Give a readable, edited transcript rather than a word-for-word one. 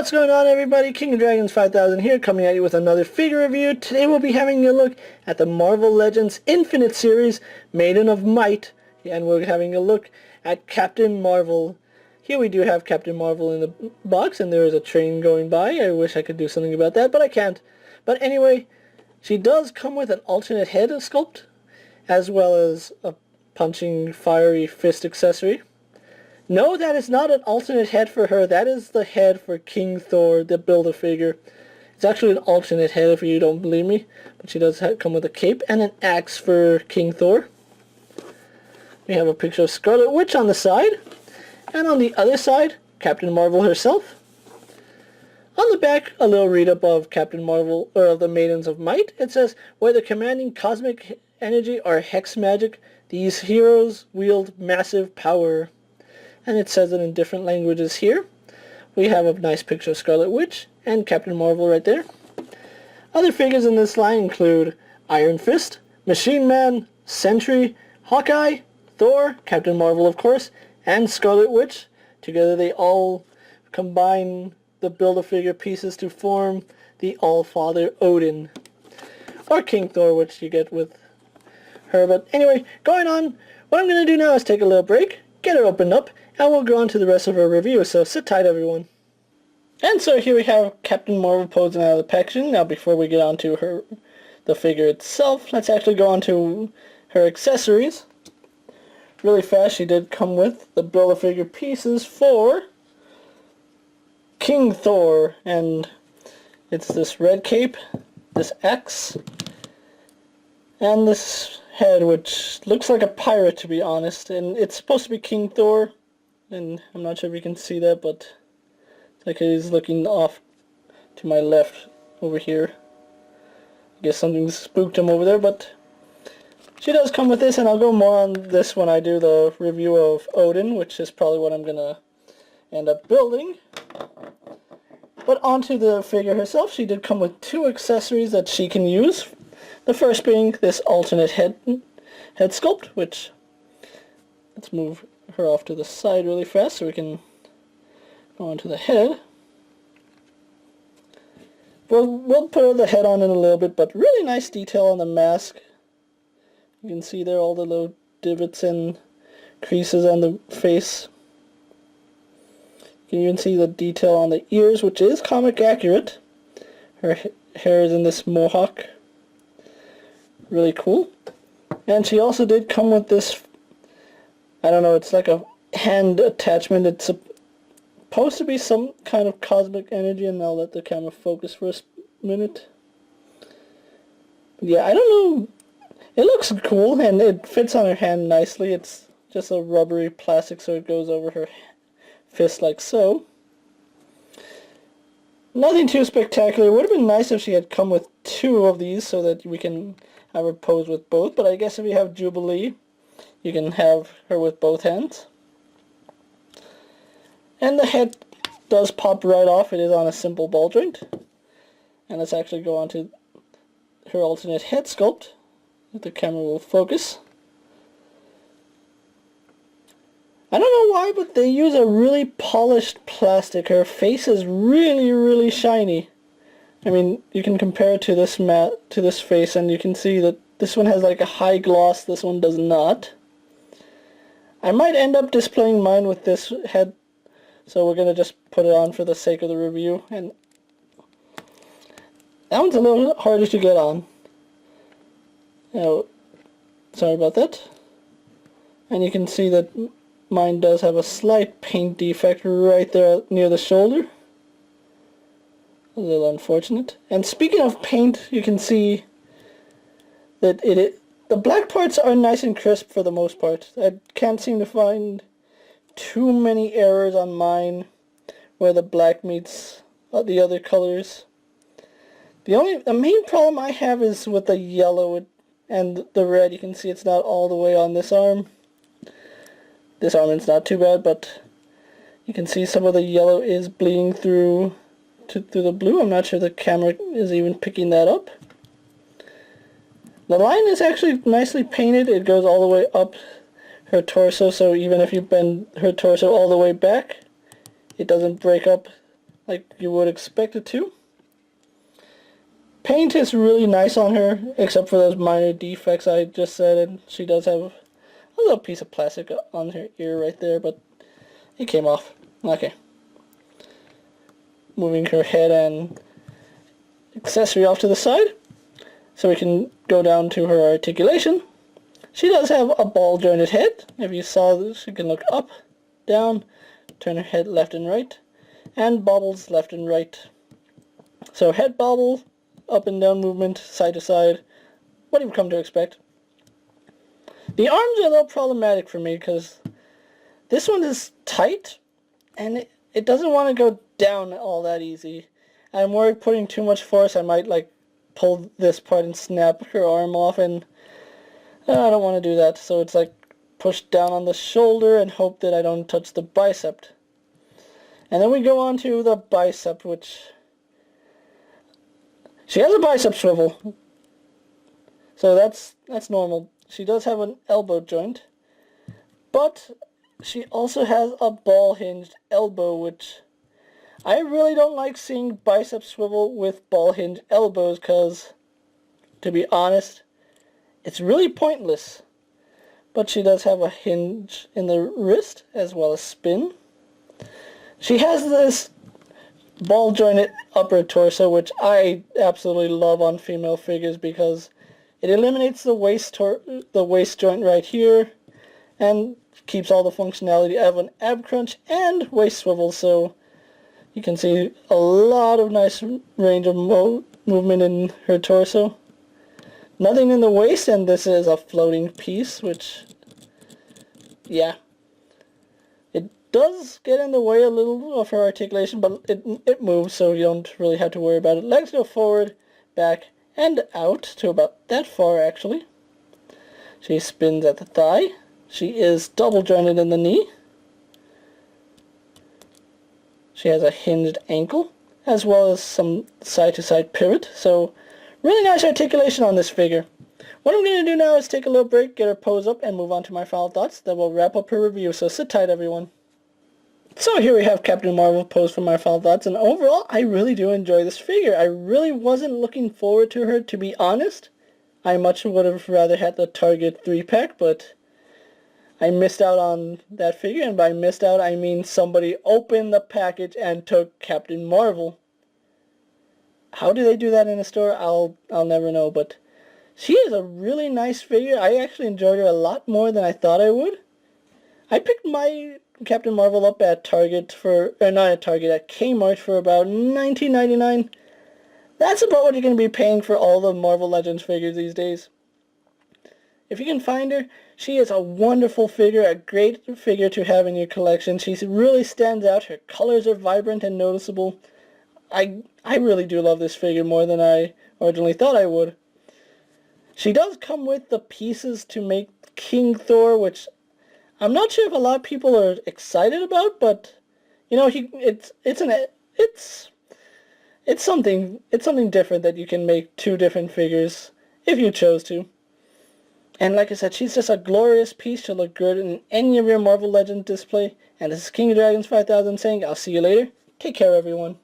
What's going on, everybody? King of Dragons 5000 here, coming at you with another figure review. Today we'll be having a look at the Marvel Legends Infinite Series, Maiden of Might, and we're having a look at Captain Marvel. Here we do have Captain Marvel in the box, and there is a train going by. I wish I could do something about that, but I can't. But anyway, she does come with an alternate head sculpt, as well as a punching fiery fist accessory. No, that is not an alternate head for her. That is the head for King Thor, the Build-A-Figure. It's actually an alternate head if you don't believe me. But she does come with a cape and an axe for King Thor. We have a picture of Scarlet Witch on the side. And on the other side, Captain Marvel herself. On the back, a little read-up of Captain Marvel, or of the Maidens of Might. It says, whether commanding cosmic energy or hex magic, these heroes wield massive power. And it says it in different languages here. We have a nice picture of Scarlet Witch and Captain Marvel right there. Other figures in this line include Iron Fist, Machine Man, Sentry, Hawkeye, Thor, Captain Marvel of course, and Scarlet Witch. Together they all combine the Build-A-Figure pieces to form the All-Father Odin. Or King Thor, which you get with her. But anyway, going on, what I'm going to do now is take a little break, get it opened up, and we'll go on to the rest of our review, so sit tight everyone. And so here we have Captain Marvel posing out of the packaging. Now before we get on to the figure itself, let's actually go on to her accessories. Really fast, she did come with the Build-A-Figure pieces for King Thor, and it's this red cape, this axe, and this head, which looks like a pirate to be honest, and it's supposed to be King Thor. And I'm not sure if you can see that, but it's like he's looking off to my left over here. I guess something spooked him over there, but she does come with this, and I'll go more on this when I do the review of Odin, which is probably what I'm going to end up building. But onto the figure herself, she did come with two accessories that she can use. The first being this alternate head sculpt, which, let's move her off to the side really fast so we can go onto the head. We'll put the head on in a little bit, but really nice detail on the mask. You can see there all the little divots and creases on the face. You can even see the detail on the ears, which is comic accurate. Her hair is in this mohawk. Really cool. And she also did come with this, I don't know, it's like a hand attachment. It's supposed to be some kind of cosmic energy, and I'll let the camera focus for a minute. Yeah, I don't know. It looks cool, and it fits on her hand nicely. It's just a rubbery plastic, so it goes over her fist like so. Nothing too spectacular. It would have been nice if she had come with two of these so that we can have her pose with both, but I guess if you have Jubilee, you can have her with both hands. And the head does pop right off. It is on a simple ball joint. And let's actually go on to her alternate head sculpt. The camera will focus. I don't know why, but they use a really polished plastic. Her face is really, really shiny. I mean, you can compare it to this face, and you can see that this one has like a high gloss, this one does not. I might end up displaying mine with this head, so we're going to just put it on for the sake of the review. And that one's a little harder to get on. Sorry about that. And you can see that mine does have a slight paint defect right there near the shoulder. A little unfortunate. And speaking of paint, you can see that the black parts are nice and crisp for the most part. I can't seem to find too many errors on mine where the black meets the other colors. The main problem I have is with the yellow and the red. You can see it's not all the way on this arm. This arm is not too bad, but you can see some of the yellow is bleeding through the blue. I'm not sure the camera is even picking that up. The line is actually nicely painted. It goes all the way up her torso, so even if you bend her torso all the way back, it doesn't break up like you would expect it to. Paint is really nice on her, except for those minor defects I just said, and she does have a little piece of plastic on her ear right there, but it came off. Okay. Moving her head and accessory off to the side, so we can go down to her articulation. She does have a ball-jointed head. If you saw this, she can look up, down, turn her head left and right, and bobbles left and right. So head bobble, up and down movement, side to side, what you've come to expect. The arms are a little problematic for me because this one is tight and it doesn't want to go down all that easy. I'm worried putting too much force I might like pull this part and snap her arm off, and I don't want to do that. So it's like push down on the shoulder and hope that I don't touch the bicep. And then we go on to the bicep, which she has a bicep swivel, so that's normal. She does have an elbow joint, but she also has a ball-hinged elbow, which I really don't like seeing bicep swivel with ball-hinged elbows because, to be honest, it's really pointless. But she does have a hinge in the wrist as well as spin. She has this ball-jointed upper torso, which I absolutely love on female figures because it eliminates the waist joint right here and keeps all the functionality of an ab crunch and waist swivel, so you can see a lot of nice range of movement in her torso. Nothing in the waist, and this is a floating piece, which, yeah, does get in the way a little of her articulation, but it moves, so you don't really have to worry about it. Legs go forward, back, and out to about that far, actually. She spins at the thigh. She is double jointed in the knee. She has a hinged ankle, as well as some side-to-side pivot, so really nice articulation on this figure. What I'm going to do now is take a little break, get her pose up, and move on to my final thoughts. Then we'll wrap up her review, so sit tight, everyone. So here we have Captain Marvel posed for my final thoughts, and overall I really do enjoy this figure. I really wasn't looking forward to her, to be honest. I much would have rather had the Target 3-pack, but I missed out on that figure, and by missed out I mean somebody opened the package and took Captain Marvel. How do they do that in a store? I'll never know, but she is a really nice figure. I actually enjoyed her a lot more than I thought I would. I picked my Captain Marvel up at Target not at Target, at Kmart for about $19.99. That's about what you're going to be paying for all the Marvel Legends figures these days. If you can find her, she is a wonderful figure, a great figure to have in your collection. She really stands out. Her colors are vibrant and noticeable. I really do love this figure more than I originally thought I would. She does come with the pieces to make King Thor, which I'm not sure if a lot of people are excited about, but you know, it's something different that you can make two different figures if you chose to. And like I said, she's just a glorious piece. She'll look good in any of your Marvel Legends display. And this is King of Dragons 5000 saying, I'll see you later. Take care, everyone.